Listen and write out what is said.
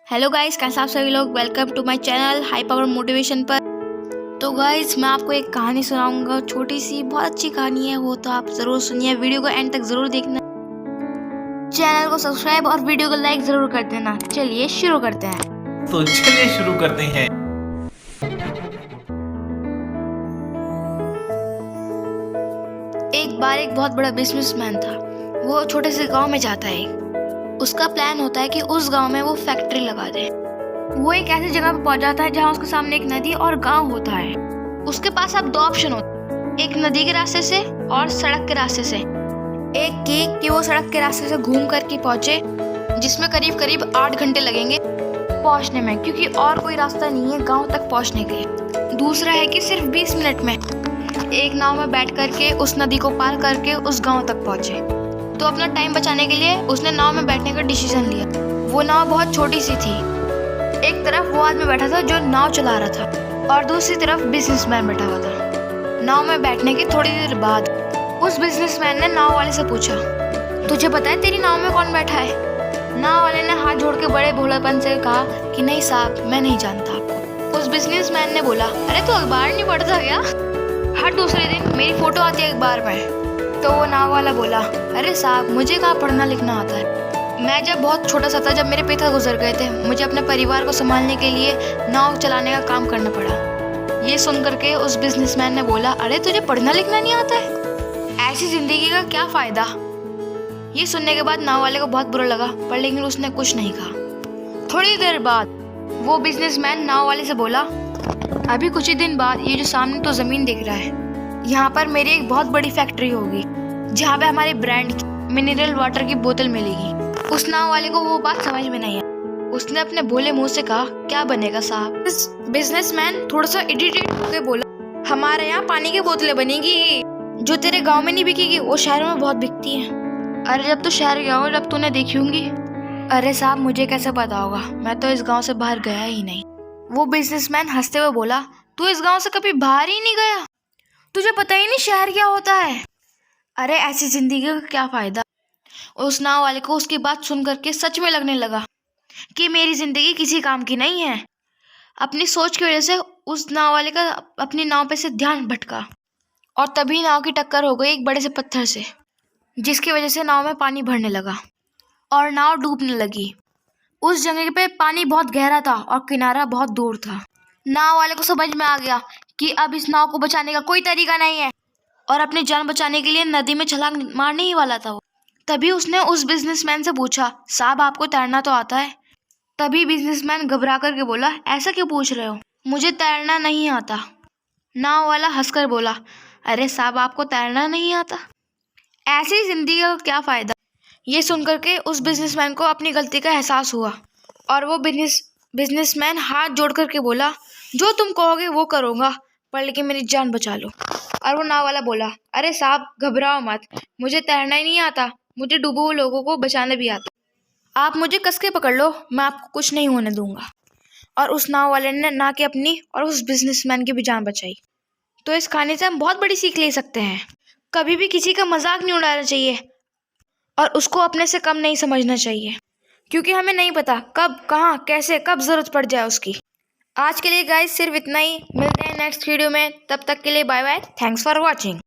Hello guys, कैसे आप सभी लोग। Welcome to my channel high power motivation पर। तो गाइस, मैं आपको एक कहानी सुनाऊंगा, छोटी सी बहुत अच्छी कहानी है वो, तो आप जरूर सुनिए, वीडियो को एंड तक जरूर देखना, चैनल को सब्सक्राइब और वीडियो को लाइक जरूर कर देना। चलिए शुरू करते हैं। तो चलिए शुरू करते हैं। एक बार एक बहुत बड़ा बिजनेसमैन था। वो छोटे से गांव में जाता है। उसका प्लान होता है कि उस गांव में वो फैक्ट्री लगा दे। वो एक ऐसी जगह पर पहुंच जाता है जहां उसके सामने एक नदी और गांव होता है। उसके पास अब दो ऑप्शन होते हैं, एक नदी के रास्ते से और सड़क के रास्ते से। एक कि वो सड़क के रास्ते से घूम करके पहुंचे, जिसमें करीब करीब 8 घंटे लगेंगे पहुंचने में, क्योंकि और कोई रास्ता नहीं है गांव तक पहुंचने के लिए। दूसरा है कि सिर्फ 20 मिनट में एक नाव में बैठ करके उस नदी को पार करके उस गांव तक पहुंचे। तो अपना टाइम बचाने के लिए उसने नाव में बैठने का डिसीजन लिया। वो नाव बहुत छोटी सी थी। एक तरफ वो आदमी बैठा था जो नाव चला रहा था और दूसरी तरफ बिजनेसमैन बैठा हुआ था। नाव में बैठने की थोड़ी देर बाद उस बिजनेसमैन ने नाव वाले से पूछा, तुझे पता है तेरी नाव में कौन बैठा है? नाव वाले ने हाथ जोड़ के बड़े भोलापन से कहा कि नहीं साहब, मैं नहीं जानता आपको। उस बिजनेसमैन ने बोला, अरे तू अखबार नहीं पढ़ता क्या? हर दूसरे दिन मेरी फोटो आती है अखबार में। तो वो नाव वाला बोला, अरे साहब, मुझे कहाँ पढ़ना लिखना आता है। मैं जब बहुत छोटा सा था, जब मेरे पिता गुजर गए थे, मुझे अपने परिवार को संभालने के लिए नाव चलाने का काम करना पड़ा। ये सुन करके उस बिजनेसमैन ने बोला, अरे तुझे पढ़ना लिखना नहीं आता है? ऐसी जिंदगी का क्या फायदा? ये सुनने के बाद नाव वाले को बहुत बुरा लगा, पर लेकिन उसने कुछ नहीं कहा। थोड़ी देर बाद वो बिजनेसमैन नाव वाले से बोला, अभी कुछ ही दिन बाद ये जो सामने तो जमीन दिख रहा है, यहाँ पर मेरी एक बहुत बड़ी फैक्ट्री होगी जहाँ पे हमारे ब्रांड की मिनरल वाटर की बोतल मिलेगी। उस नाव वाले को वो बात समझ में नहीं आई। उसने अपने भोले मुंह से कहा, क्या बनेगा साहब? बिजनेसमैन थोड़ा सा इरिटेट होकर बोला, हमारे यहाँ पानी की बोतलें बनेगी, जो तेरे गाँव में नहीं बिकेगी वो शहर में बहुत बिकती है। अरे जब तू शहर गया हो जब तूने देखी होंगी। अरे साहब, मुझे कैसे पता होगा, मैं तो इस गाँव से बाहर गया ही नहीं। वो बिजनेसमैन हंसते हुए बोला, तू इस गाँव से कभी बाहर ही नहीं गया? तुझे पता ही नहीं शहर क्या होता है? अरे ऐसी जिंदगी का क्या फायदा? उस नाव वाले को उसकी बात सुन करके सच में लगने लगा कि मेरी जिंदगी किसी काम की नहीं है। अपनी सोच की वजह से उस नाव वाले का अपनी नाव पे से ध्यान भटका और तभी नाव की टक्कर हो गई एक बड़े से पत्थर से, जिसकी वजह से नाव में पानी भरने लगा और नाव डूबने लगी। उस जगह पे पानी बहुत गहरा था और किनारा बहुत दूर था। नाव वाले को समझ में आ गया कि अब इस नाव को बचाने का कोई तरीका नहीं है और अपनी जान बचाने के लिए नदी में छलांग मारने ही वाला था वो। तभी उसने उस बिजनेसमैन से पूछा, साहब आपको तैरना तो आता है? तभी बिजनेसमैन घबरा करके बोला, ऐसा क्यों पूछ रहे हो, मुझे तैरना नहीं आता। नाव वाला हंसकर बोला, अरे साहब, आपको तैरना नहीं आता? ऐसी जिंदगी का क्या फायदा? ये सुन करके उस बिजनेसमैन को अपनी गलती का एहसास हुआ और वो बिजनेसमैन हाथ जोड़ करके बोला, जो तुम कहोगे वो करूँगा, पर लेकिन मेरी जान बचा लो। और वो नाव वाला बोला, अरे साहब घबराओ मत, मुझे तैरना ही नहीं आता, मुझे डूबे हुए लोगों को बचाना भी आता। आप मुझे कस के पकड़ लो, मैं आपको कुछ नहीं होने दूंगा। और उस नाव वाले ने ना कि अपनी और उस बिजनेसमैन की भी जान बचाई। तो इस कहानी से हम बहुत बड़ी सीख ले सकते हैं, कभी भी किसी का मजाक नहीं उड़ाना चाहिए और उसको अपने से कम नहीं समझना चाहिए, क्योंकि हमें नहीं पता कब, कहाँ, कैसे, कब जरूरत पड़ जाए उसकी। आज के लिए गाइस सिर्फ इतना ही। मिलते हैं नेक्स्ट वीडियो में, तब तक के लिए bye bye. Thanks for watching.